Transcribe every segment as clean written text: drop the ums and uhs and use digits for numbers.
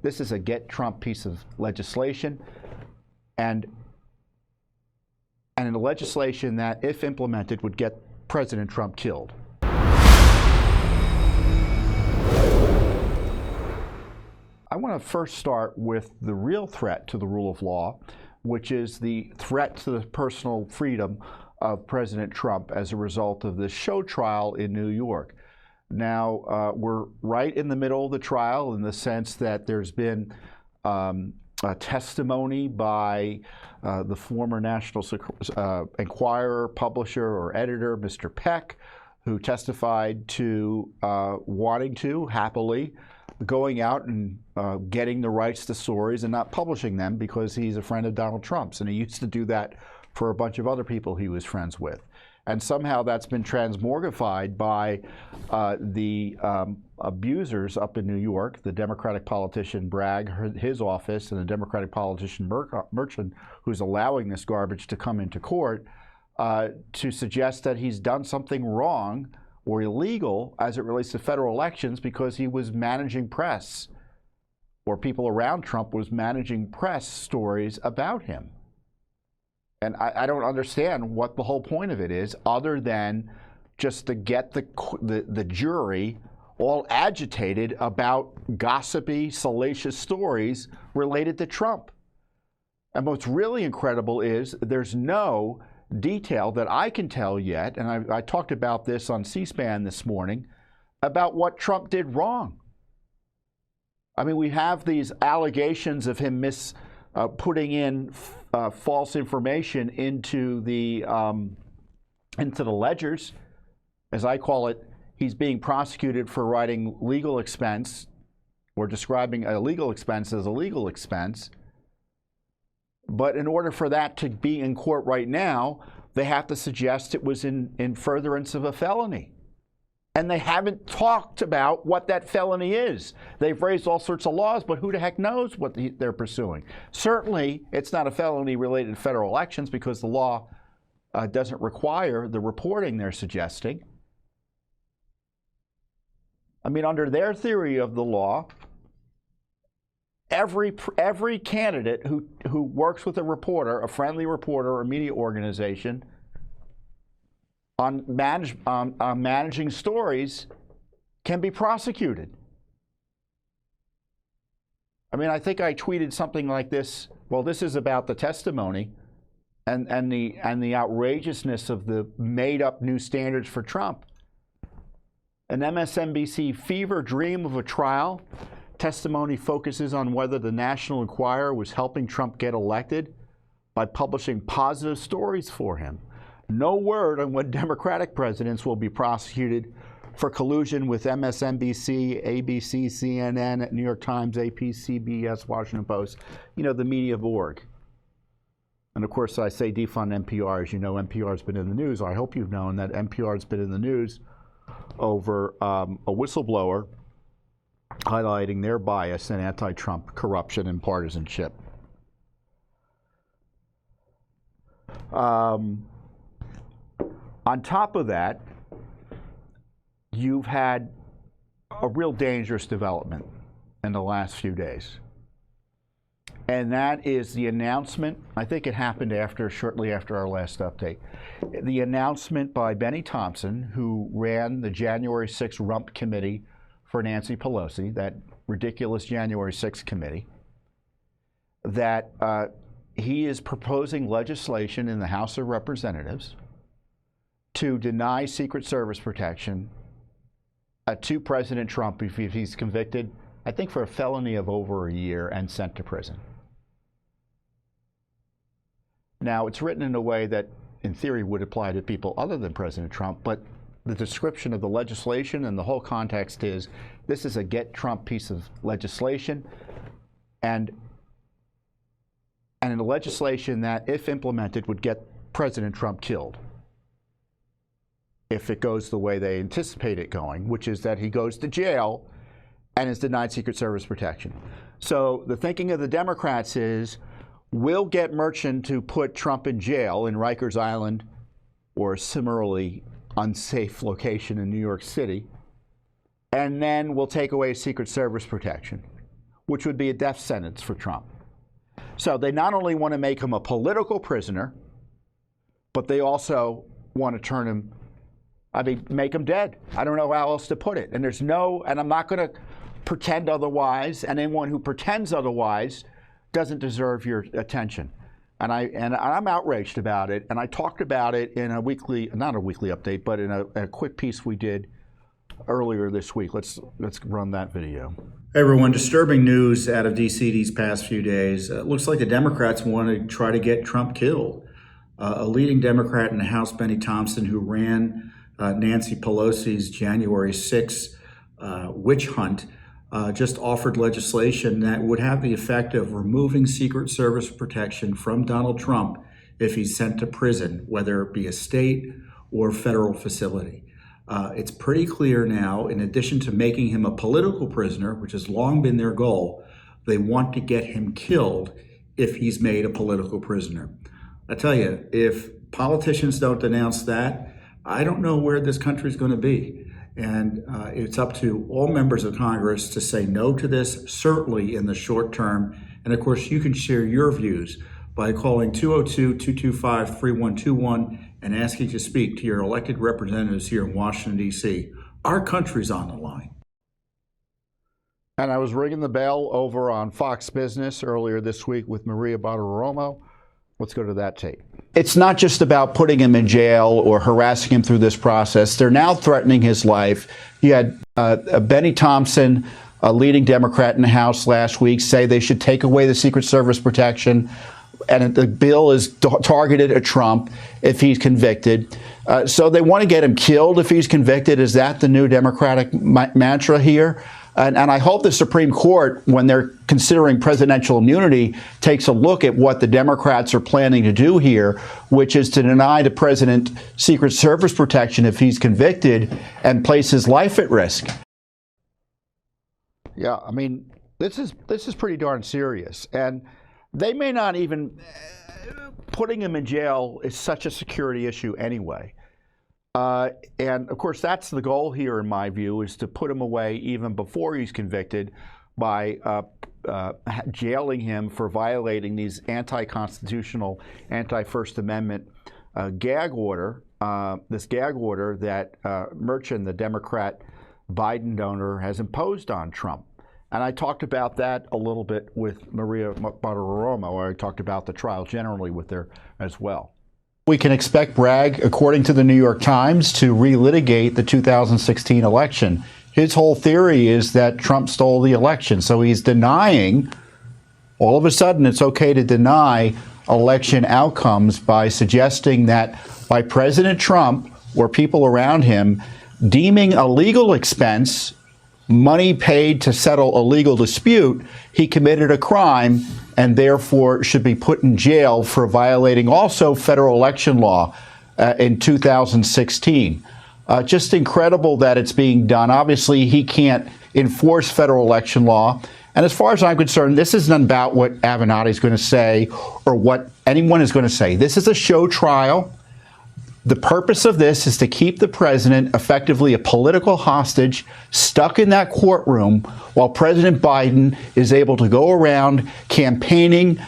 this is a get Trump piece of legislation, and in a legislation that, if implemented, would get President Trump killed. I want to first start with the real threat to the rule of law, which is the threat to the personal freedom of President Trump as a result of this show trial in New York. Now, we're right in the middle of the trial in the sense that there's been a testimony by the former National Enquirer publisher or editor, Mr. Peck, who testified to wanting to, happily, going out and getting the rights to stories and not publishing them because he's a friend of Donald Trump's. And he used to do that for a bunch of other people he was friends with. And somehow that's been transmogrified by the abusers up in New York, the Democratic politician Bragg, his office, and the Democratic politician Merchant, who's allowing this garbage to come into court, to suggest that he's done something wrong or illegal as it relates to federal elections because he was managing press, or people around Trump was managing press stories about him. And I don't understand what the whole point of it is, other than just to get the jury all agitated about gossipy, salacious stories related to Trump. And what's really incredible is there's no detail that I can tell yet, and I talked about this on C-SPAN this morning, about what Trump did wrong. I mean, we have these allegations of him putting in false information into the ledgers. As I call it, he's being prosecuted for writing legal expense or describing a legal expense as a legal expense. But in order for that to be in court right now, they have to suggest it was in furtherance of a felony. And they haven't talked about what that felony is. They've raised all sorts of laws, but who the heck knows what they're pursuing? Certainly, it's not a felony related to federal elections because the law doesn't require the reporting they're suggesting. I mean, under their theory of the law, every candidate who works with a reporter, a friendly reporter or media organization, on managing stories can be prosecuted. I mean, I think I tweeted something like this. Well, this is about the testimony and the outrageousness of the made-up new standards for Trump. An MSNBC fever dream of a trial. Testimony focuses on whether the National Enquirer was helping Trump get elected by publishing positive stories for him. No word on when Democratic presidents will be prosecuted for collusion with MSNBC, ABC, CNN, New York Times, AP, CBS, Washington Post, you know, the media Borg. And of course, I say defund NPR. As you know, NPR's been in the news. I hope you've known that NPR's been in the news over a whistleblower highlighting their bias in anti-Trump corruption and partisanship. On top of that, you've had a real dangerous development in the last few days. And that is the announcement, I think it happened shortly after our last update, the announcement by Benny Thompson, who ran the January 6th Rump Committee for Nancy Pelosi, that ridiculous January 6th committee, that he is proposing legislation in the House of Representatives to deny Secret Service protection to President Trump if he's convicted, I think, for a felony of over a year and sent to prison. Now, it's written in a way that, in theory, would apply to people other than President Trump, but the description of the legislation and the whole context is this is a get Trump piece of legislation, and in a legislation that, if implemented, would get President Trump killed if it goes the way they anticipate it going, which is that he goes to jail and is denied Secret Service protection. So the thinking of the Democrats is, we'll get Merchant to put Trump in jail in Rikers Island or a similarly unsafe location in New York City, and then we'll take away Secret Service protection. which would be a death sentence for Trump. So they not only want to make him a political prisoner, but they also want to turn him, make him dead. I don't know how else to put it. And I'm not going to pretend otherwise, and anyone who pretends otherwise doesn't deserve your attention. And I'm outraged about it, and I talked about it in not a weekly update, but in a quick piece we did earlier this week. Let's run that video. Hey everyone, disturbing news out of DC these past few days. It looks like the Democrats want to try to get Trump killed. A leading Democrat in the House, Benny Thompson, who ran Nancy Pelosi's January 6th witch hunt, just offered legislation that would have the effect of removing Secret Service protection from Donald Trump if he's sent to prison, whether it be a state or federal facility. It's pretty clear now, in addition to making him a political prisoner, which has long been their goal, they want to get him killed if he's made a political prisoner. I tell you, if politicians don't denounce that, I don't know where this country is going to be. And it's up to all members of Congress to say no to this, certainly in the short term. And of course, you can share your views by calling 202-225-3121 and asking to speak to your elected representatives here in Washington, D.C. Our country's on the line. And I was ringing the bell over on Fox Business earlier this week with Maria Bartiromo. Let's go to that tape. It's not just about putting him in jail or harassing him through this process. They're now threatening his life. You had Benny Thompson, a leading Democrat in the House last week, say they should take away the Secret Service protection. And the bill is targeted at Trump if he's convicted. So they want to get him killed if he's convicted. Is that the new Democratic mantra here? And I hope the Supreme Court, when they're considering presidential immunity, takes a look at what the Democrats are planning to do here, which is to deny the president Secret Service protection if he's convicted and place his life at risk. Yeah, I mean, this is pretty darn serious. And they may not even, putting him in jail is such a security issue anyway. And of course, that's the goal here, in my view, is to put him away even before he's convicted by jailing him for violating these anti-constitutional, anti-First Amendment gag order, this gag order that Merchan, the Democrat Biden donor, has imposed on Trump. And I talked about that a little bit with Maria Bartiromo, or I talked about the trial generally with her as well. We can expect Bragg, according to the New York Times, to relitigate the 2016 election. His whole theory is that Trump stole the election. So he's denying, all of a sudden it's okay to deny election outcomes by suggesting that by President Trump or people around him deeming a legal expense money paid to settle a legal dispute, he committed a crime and therefore should be put in jail for violating also federal election law in 2016. Just incredible that it's being done. Obviously, he can't enforce federal election law. And as far as I'm concerned, this isn't about what Avenatti is going to say or what anyone is going to say. This is a show trial. The purpose of this is to keep the president effectively a political hostage stuck in that courtroom while President Biden is able to go around campaigning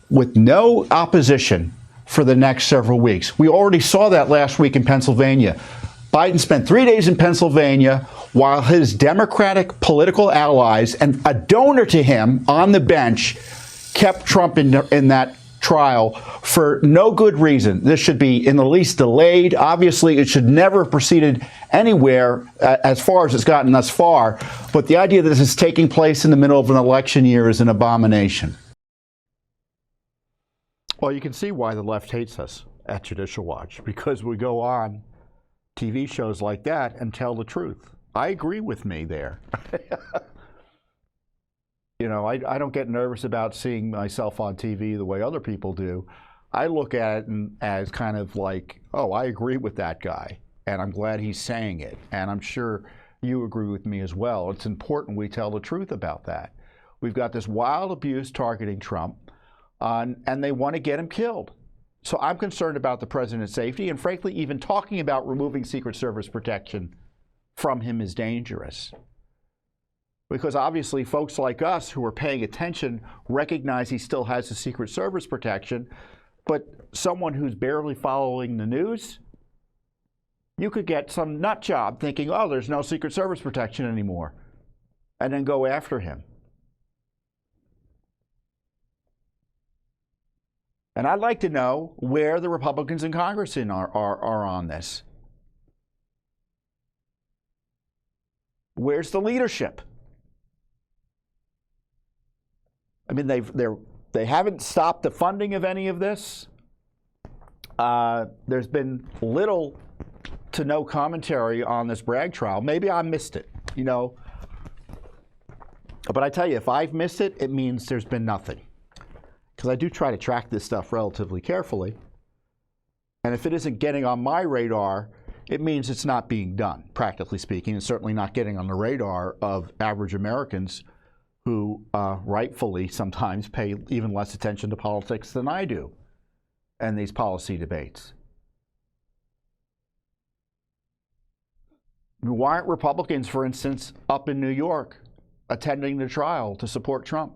with no opposition for the next several weeks. We already saw that last week in Pennsylvania. Biden spent 3 days in Pennsylvania while his Democratic political allies and a donor to him on the bench kept Trump in that trial for no good reason. This should be in the least delayed. Obviously, it should never have proceeded anywhere as far as it's gotten thus far. But the idea that this is taking place in the middle of an election year is an abomination. Well, you can see why the left hates us at Judicial Watch, because we go on TV shows like that and tell the truth. I agree with me there. You know, I don't get nervous about seeing myself on TV the way other people do. I look at it as kind of like, oh, I agree with that guy, and I'm glad he's saying it. And I'm sure you agree with me as well. It's important we tell the truth about that. We've got this wild abuse targeting Trump, and they want to get him killed. So I'm concerned about the president's safety, and frankly, even talking about removing Secret Service protection from him is dangerous. Because obviously folks like us who are paying attention recognize he still has the Secret Service protection, but someone who's barely following the news, you could get some nut job thinking, oh, there's no Secret Service protection anymore, and then go after him. And I'd like to know where the Republicans in Congress are on this. Where's the leadership? I mean, they haven't stopped the funding of any of this. There's been little to no commentary on this Bragg trial. Maybe I missed it, you know. But I tell you, if I've missed it, it means there's been nothing. Because I do try to track this stuff relatively carefully. And if it isn't getting on my radar, it means it's not being done, practically speaking, and certainly not getting on the radar of average Americans who rightfully sometimes pay even less attention to politics than I do and these policy debates. Why aren't Republicans, for instance, up in New York attending the trial to support Trump?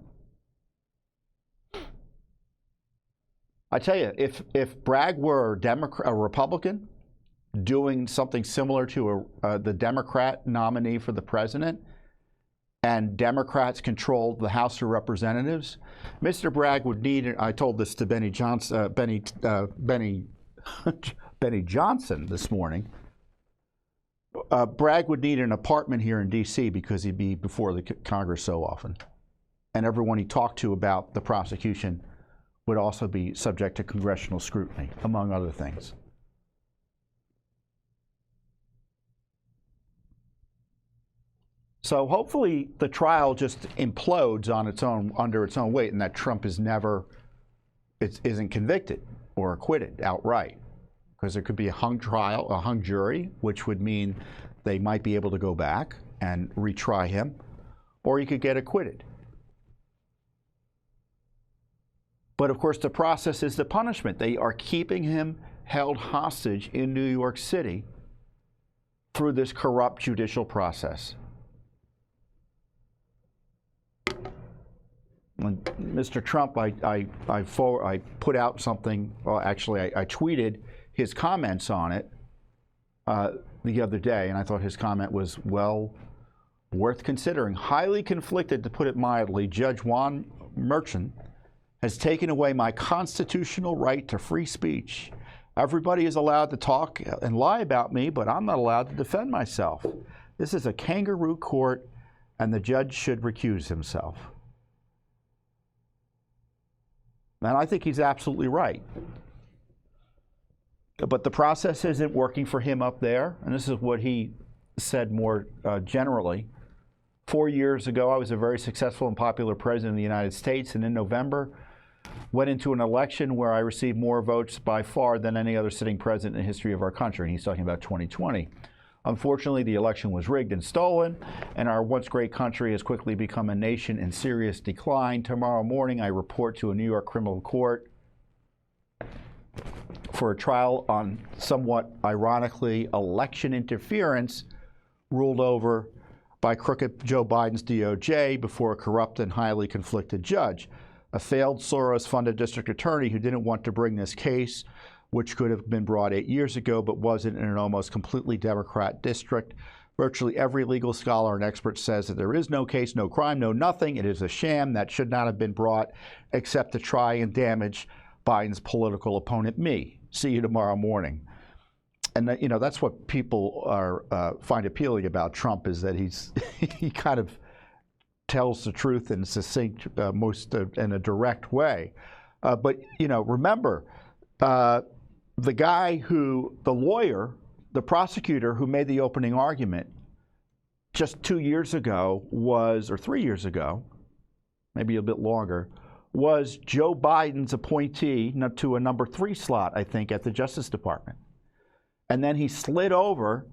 I tell you, if Bragg were a Republican doing something similar to the Democrat nominee for the president, and Democrats controlled the House of Representatives, Mr. Bragg would need, I told this to Benny Johnson this morning, Bragg would need an apartment here in D.C. because he'd be before the Congress so often. And everyone he talked to about the prosecution would also be subject to congressional scrutiny, among other things. So hopefully the trial just implodes on its own, under its own weight, and that Trump isn't convicted or acquitted outright. Because there could be a hung trial, a hung jury, which would mean they might be able to go back and retry him, or he could get acquitted. But of course, the process is the punishment. They are keeping him held hostage in New York City through this corrupt judicial process. When Mr. Trump, I put out something, well, actually, I tweeted his comments on it the other day, and I thought his comment was well worth considering. Highly conflicted, to put it mildly, Judge Juan Merchan has taken away my constitutional right to free speech. Everybody is allowed to talk and lie about me, but I'm not allowed to defend myself. This is a kangaroo court, and the judge should recuse himself. And I think he's absolutely right. But the process isn't working for him up there, and this is what he said more generally. 4 years ago, I was a very successful and popular president of the United States, and in November, went into an election where I received more votes by far than any other sitting president in the history of our country, and he's talking about 2020. Unfortunately, the election was rigged and stolen, and our once great country has quickly become a nation in serious decline. Tomorrow morning, I report to a New York criminal court for a trial on, somewhat ironically, election interference ruled over by crooked Joe Biden's DOJ before a corrupt and highly conflicted judge. A failed Soros-funded district attorney who didn't want to bring this case, which could have been brought 8 years ago but wasn't, in an almost completely Democrat district. Virtually every legal scholar and expert says that there is no case, no crime, no nothing. It is a sham that should not have been brought except to try and damage Biden's political opponent, me. See you tomorrow morning. And you know, that's what people find appealing about Trump, is that he kind of tells the truth in succinct, in a direct way. But you know, remember, the lawyer, the prosecutor who made the opening argument just 2 years ago or 3 years ago, maybe a bit longer, was Joe Biden's appointee to a number 3 slot, I think, at the Justice Department. And then he slid over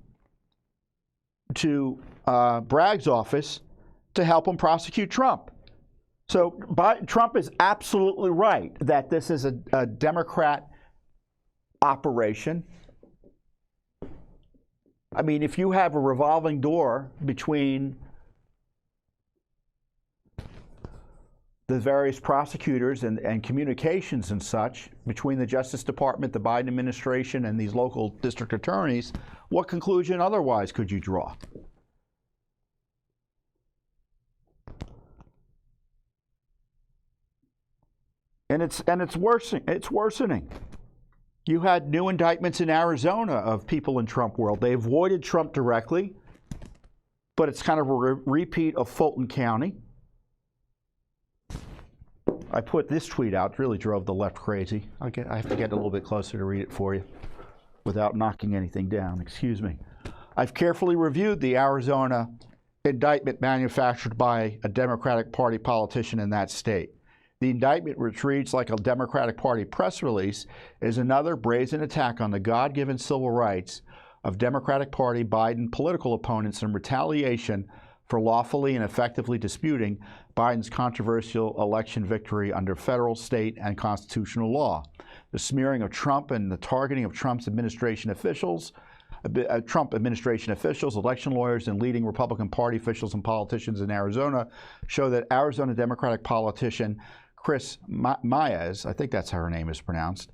to Bragg's office to help him prosecute Trump. So Trump is absolutely right that this is a Democrat operation. I mean, if you have a revolving door between the various prosecutors and communications and such between the Justice Department, the Biden administration, and these local district attorneys, what conclusion otherwise could you draw? And it's worsening. You had new indictments in Arizona of people in Trump world. They avoided Trump directly, but it's kind of a repeat of Fulton County. I put this tweet out, it really drove the left crazy. I have to get a little bit closer to read it for you without knocking anything down. Excuse me. I've carefully reviewed the Arizona indictment manufactured by a Democratic Party politician in that state. The indictment, which reads like a Democratic Party press release, is another brazen attack on the God-given civil rights of Democratic Party Biden political opponents in retaliation for lawfully and effectively disputing Biden's controversial election victory under federal, state, and constitutional law. The smearing of Trump and the targeting of Trump administration officials, election lawyers, and leading Republican Party officials and politicians in Arizona show that Arizona Democratic politician Chris Maez, I think that's how her name is pronounced,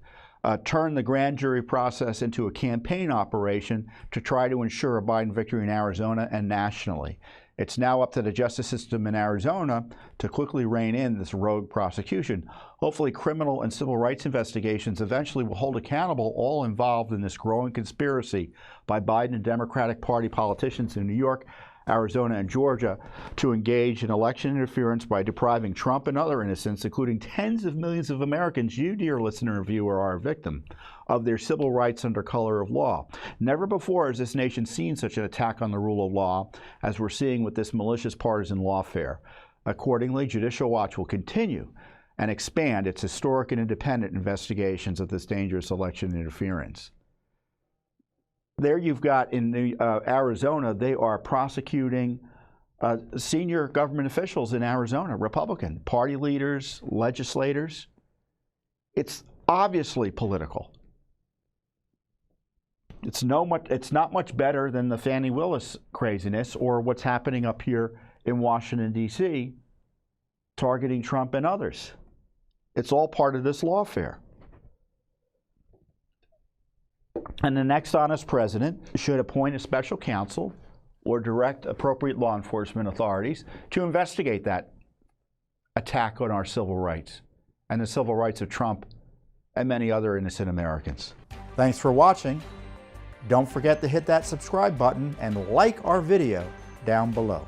turned the grand jury process into a campaign operation to try to ensure a Biden victory in Arizona and nationally. It's now up to the justice system in Arizona to quickly rein in this rogue prosecution. Hopefully, criminal and civil rights investigations eventually will hold accountable all involved in this growing conspiracy by Biden and Democratic Party politicians in New York, Arizona, and Georgia to engage in election interference by depriving Trump and other innocents, including tens of millions of Americans, you, dear listener and viewer, are a victim, of their civil rights under color of law. Never before has this nation seen such an attack on the rule of law as we're seeing with this malicious partisan lawfare. Accordingly, Judicial Watch will continue and expand its historic and independent investigations of this dangerous election interference. There you've got in Arizona, they are prosecuting senior government officials in Arizona, Republican, party leaders, legislators. It's obviously political. It's not much better than the Fani Willis craziness or what's happening up here in Washington, D.C., targeting Trump and others. It's all part of this lawfare. And the next honest president should appoint a special counsel or direct appropriate law enforcement authorities to investigate that attack on our civil rights and the civil rights of Trump and many other innocent Americans. Thanks for watching. Don't forget to hit that subscribe button and like our video down below.